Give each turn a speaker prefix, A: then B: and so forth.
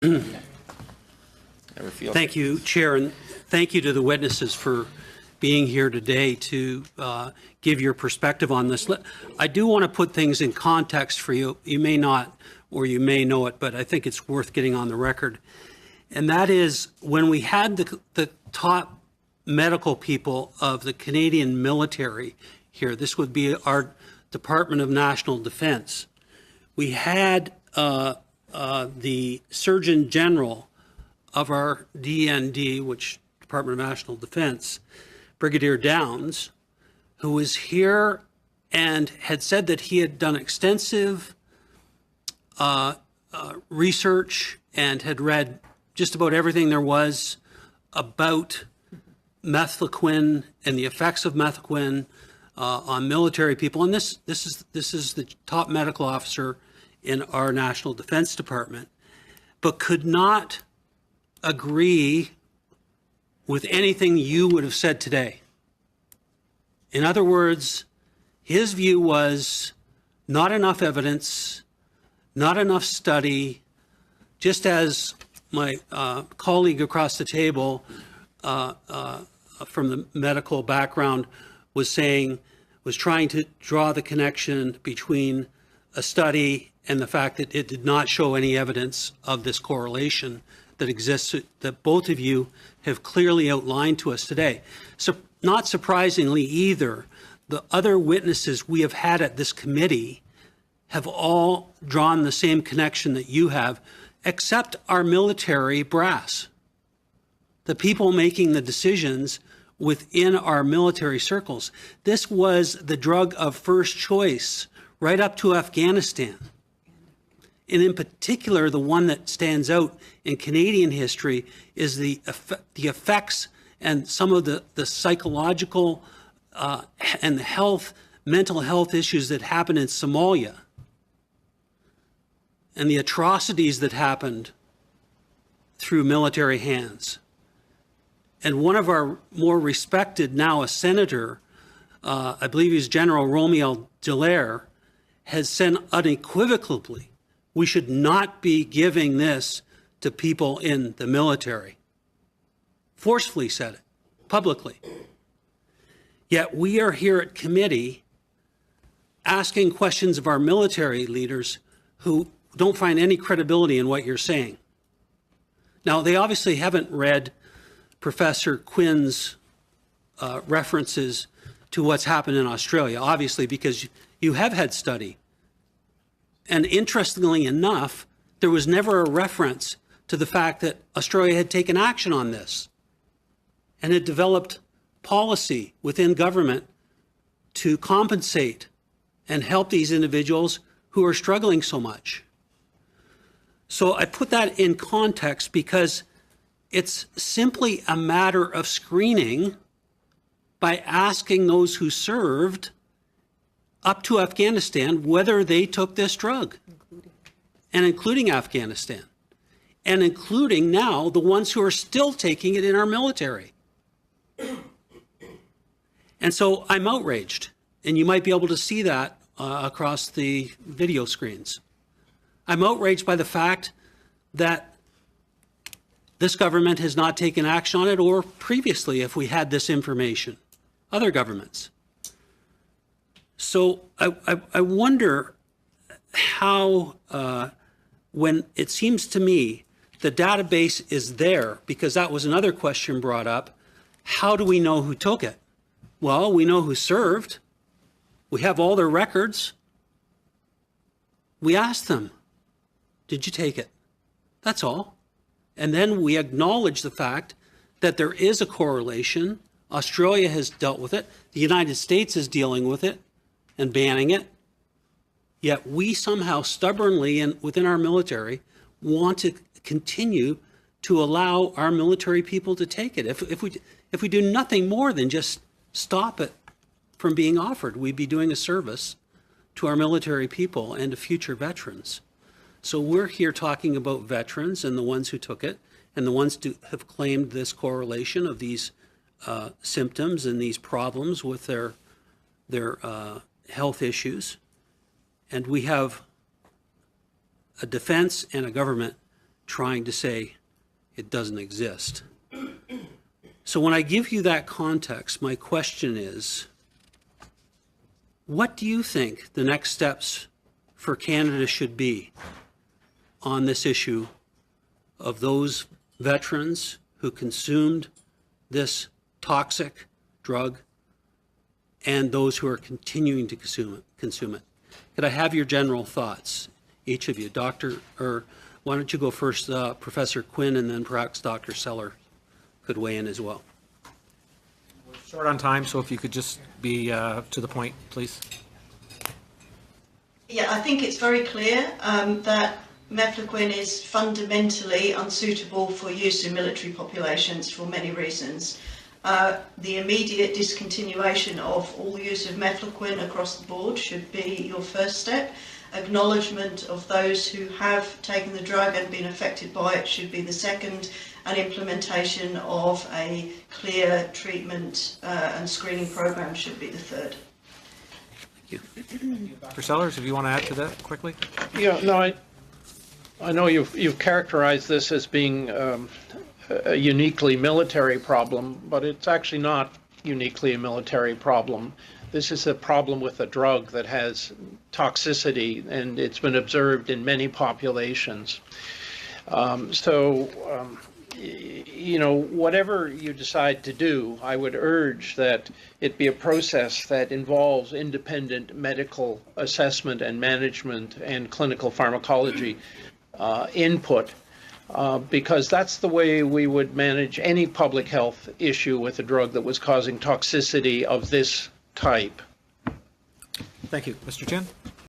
A: Thank you, Chair, and thank you to the witnesses for being here today to give your perspective on this. I do want to put things in context for you. You may not, or you may know it, but I think it's worth getting on the record. And that is when we had the top medical people of the Canadian military here, this would be our Department of National Defence. We had the Surgeon General of our DND, which Department of National Defense, Brigadier Downs, who was here and had said that he had done extensive research and had read just about everything there was about Mefloquine and the effects of Mefloquine on military people. And this is the top medical officer in our National Defense Department, but could not agree with anything you would have said today. In other words, his view was not enough evidence, not enough study, just as my colleague across the table from the medical background was saying, was trying to draw the connection between a study and the fact that it did not show any evidence of this correlation that exists, that both of you have clearly outlined to us today. So not surprisingly either, the other witnesses we have had at this committee have all drawn the same connection that you have, except our military brass. The people making the decisions within our military circles. This was the drug of first choice right up to Afghanistan. And in particular, the one that stands out in Canadian history is the effects and some of the psychological and the mental health issues that happened in Somalia and the atrocities that happened through military hands. And one of our more respected, now a senator, I believe he's General Romeo Dallaire, has said unequivocally, we should not be giving this to people in the military. Forcefully said it, publicly. Yet we are here at committee asking questions of our military leaders who don't find any credibility in what you're saying. Now, they obviously haven't read Professor Quinn's references to what's happened in Australia, obviously, because you have had study. And interestingly enough, there was never a reference to the fact that Australia had taken action on this and had developed policy within government to compensate and help these individuals who are struggling so much. So I put that in context because it's simply a matter of screening by asking those who served up to Afghanistan whether they took this drug, including Afghanistan, and including now the ones who are still taking it in our military. And so I'm outraged, and you might be able to see that across the video screens. I'm outraged by the fact that this government has not taken action on it, or previously, if we had this information, other governments. So I wonder how, when it seems to me the database is there, because that was another question brought up, how do we know who took it? Well, we know who served. We have all their records. We asked them, did you take it? That's all. And then we acknowledge the fact that there is a correlation. Australia has dealt with it. The United States is dealing with it and banning it. Yet we somehow stubbornly and within our military want to continue to allow our military people to take it. If we do nothing more than just stop it from being offered, we'd be doing a service to our military people and to future veterans. So we're here talking about veterans and the ones who took it and the ones who have claimed this correlation of these symptoms and these problems with their health issues. And we have a defense and a government trying to say it doesn't exist. So when I give you that context, my question is, what do you think the next steps for Canada should be on this issue of those veterans who consumed this toxic drug and those who are continuing to consume it? Could I have your general thoughts, each of you? Or why don't you go first, Professor Quinn, and then perhaps Dr. Seller could weigh in as well.
B: We're short on time, so if you could just be to the point, please.
C: Yeah, I think it's very clear that Mefloquine is fundamentally unsuitable for use in military populations for many reasons. The immediate discontinuation of all use of Mefloquine across the board should be your first step. Acknowledgement of those who have taken the drug and been affected by it should be the second, and implementation of a clear treatment and screening program should be the third.
A: Thank you.
B: Dr. Sellers, if you want to add to that quickly.
D: Yeah, no, I know you've characterized this as being a uniquely military problem, but it's actually not uniquely a military problem. This is a problem with a drug that has toxicity, and it's been observed in many populations. You know, whatever you decide to do, I would urge that it be a process that involves independent medical assessment and management and clinical pharmacology input, because that's the way we would manage any public health issue with a drug that was causing toxicity of this type.
B: Thank you. Mr. Chin?